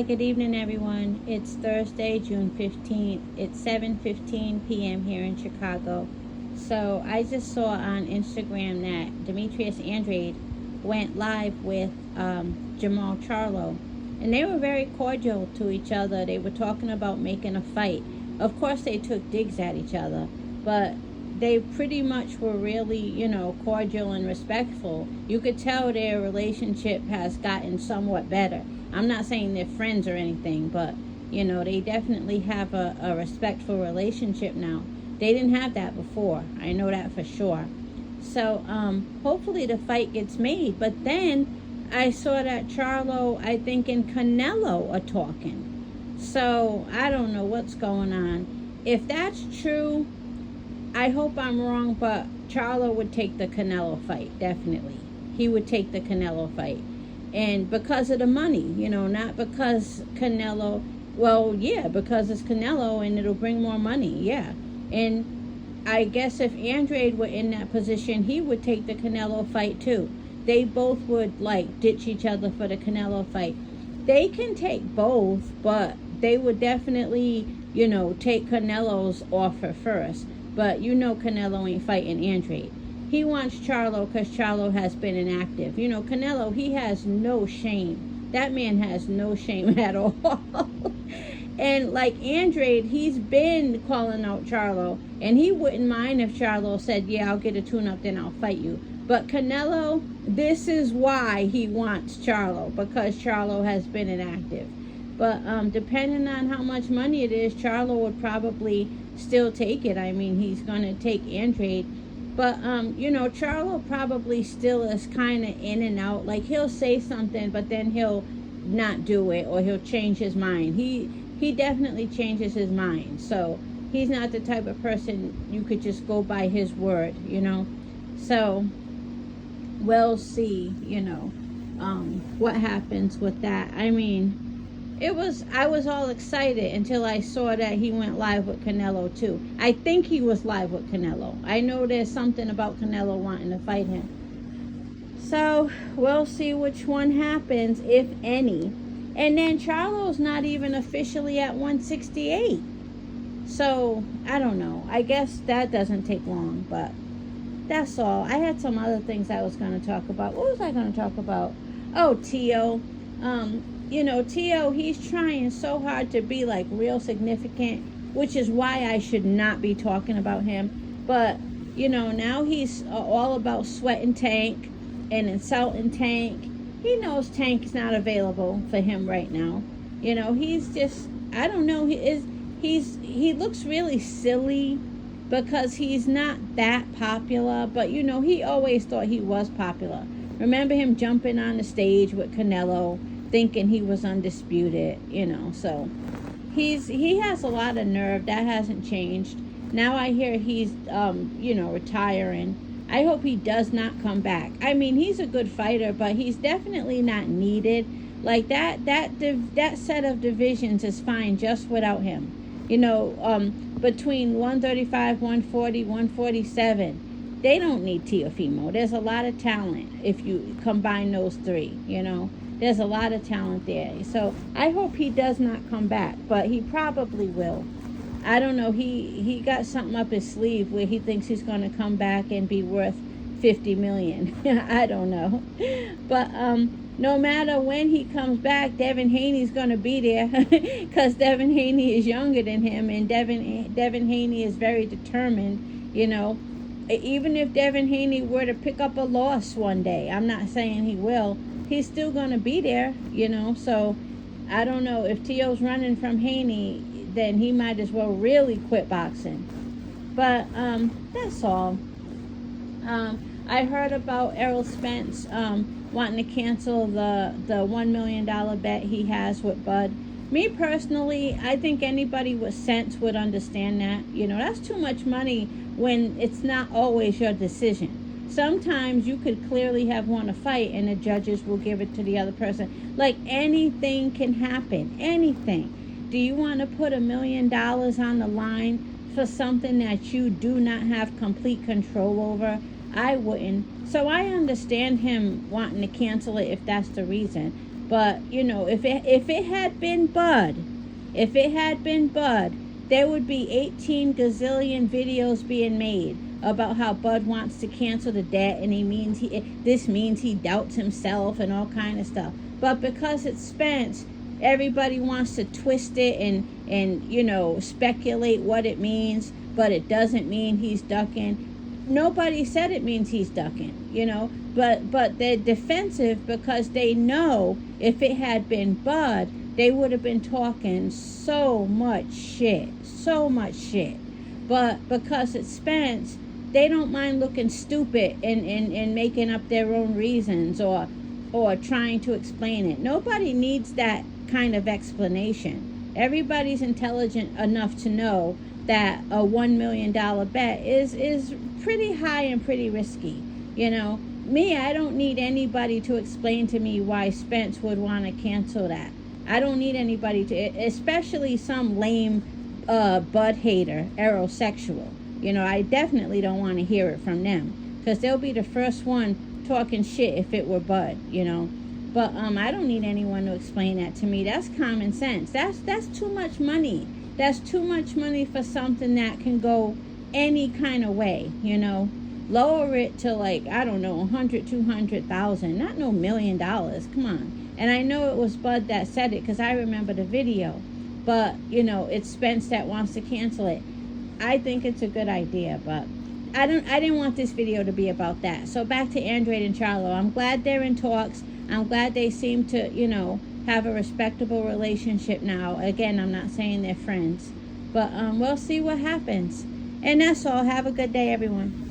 Hi, good evening, everyone. It's Thursday, June 15th. It's 7:15 p.m. here in Chicago. So I just saw on Instagram that Demetrius Andrade went live with Jamal Charlo, and they were very cordial to each other. They were talking about making a fight. Of course, they took digs at each other, but they pretty much were really, cordial and respectful. You could tell their relationship has gotten somewhat better. I'm not saying they're friends or anything, but, they definitely have a respectful relationship now. They didn't have that before. I know that for sure. So, hopefully the fight gets made. But then I saw that Charlo, I think, and Canelo are talking. So, I don't know what's going on. If that's true, I hope I'm wrong, but Charlo would take the Canelo fight, definitely. He would take the Canelo fight. And because of the money, not because Canelo, because it's Canelo and it'll bring more money, yeah. And I guess if Andrade were in that position, he would take the Canelo fight too. They both would, ditch each other for the Canelo fight. They can take both, but they would definitely, take Canelo's offer first. But Canelo ain't fighting Andrade. He wants Charlo because Charlo has been inactive. Canelo, he has no shame. That man has no shame at all. And like Andrade, he's been calling out Charlo. And he wouldn't mind if Charlo said, yeah, I'll get a tune-up, then I'll fight you. But Canelo, this is why he wants Charlo, because Charlo has been inactive. But depending on how much money it is, Charlo would probably still take it. I mean, he's going to take Andrade. But, Charlo probably still is kind of in and out. Like, he'll say something, but then he'll not do it, or he'll change his mind. He definitely changes his mind. So, he's not the type of person you could just go by his word, So, we'll see, what happens with that. I mean, I was all excited until I saw that he went live with Canelo too. I think he was live with Canelo. I know there's something about Canelo wanting to fight him. So we'll see which one happens, if any. And then Charlo's not even officially at 168. So I don't know. I guess that doesn't take long, but that's all. I had some other things I was going to talk about. What was I going to talk about? Oh, Tio. Tio, he's trying so hard to be real significant, which is why I should not be talking about him. But, now he's all about sweating Tank and insulting Tank. He knows Tank's not available for him right now. He's just, I don't know, he looks really silly because he's not that popular. But, he always thought he was popular. Remember him jumping on the stage with Canelo, thinking he was undisputed, so he has a lot of nerve. That hasn't changed. Now I hear he's retiring. I hope he does not come back. I mean, he's a good fighter, but he's definitely not needed. Like that set of divisions is fine just without him. Between 135, 140, 147, they don't need Teofimo. There's a lot of talent if you combine those three, There's a lot of talent there. So I hope he does not come back, but he probably will. I don't know. He got something up his sleeve where he thinks he's going to come back and be worth $50 million. I don't know. But no matter when he comes back, Devin Haney's going to be there because Devin Haney is younger than him, and Devin Haney is very determined, Even if Devin Haney were to pick up a loss one day, I'm not saying he will, he's still going to be there, so I don't know. If Tio's running from Haney, then he might as well really quit boxing. But that's all. I heard about Errol Spence wanting to cancel the $1 million bet he has with Bud. Me personally, I think anybody with sense would understand that. That's too much money when it's not always your decision. Sometimes you could clearly have won a fight and the judges will give it to the other person. Anything can happen. Anything. Do you want to put $1 million on the line for something that you do not have complete control over? I wouldn't. So I understand him wanting to cancel it if that's the reason. But, you know, if it had been Bud, there would be 18 gazillion videos being made about how Bud wants to cancel the debt, and this means he doubts himself and all kind of stuff. But because it's Spence, everybody wants to twist it and you know, speculate what it means, but it doesn't mean he's ducking. Nobody said it means he's ducking, you know, but they're defensive because they know if it had been Bud, they would have been talking so much shit. But because it's Spence, they don't mind looking stupid and making up their own reasons or trying to explain it. Nobody needs that kind of explanation. Everybody's intelligent enough to know that a $1 million bet is pretty high and pretty risky. You know, me, I don't need anybody to explain to me why Spence would want to cancel that. I don't need anybody to, especially some lame Bud hater, aerosexual. You know, I definitely don't want to hear it from them, because they'll be the first one talking shit if it were Bud, you know. But I don't need anyone to explain that to me. That's common sense. That's too much money. That's too much money for something that can go any kind of way, you know. Lower it to, like, I don't know, 100, 200,000, not no $1 million. Come on. And I know it was Bud that said it because I remember the video. But, you know, it's Spence that wants to cancel it. I think it's a good idea, but I didn't want this video to be about that. So back to Andrade and Charlo. I'm glad they're in talks. I'm glad they seem to, you know, have a respectable relationship now. Again, I'm not saying they're friends, but we'll see what happens. And that's all. Have a good day, everyone.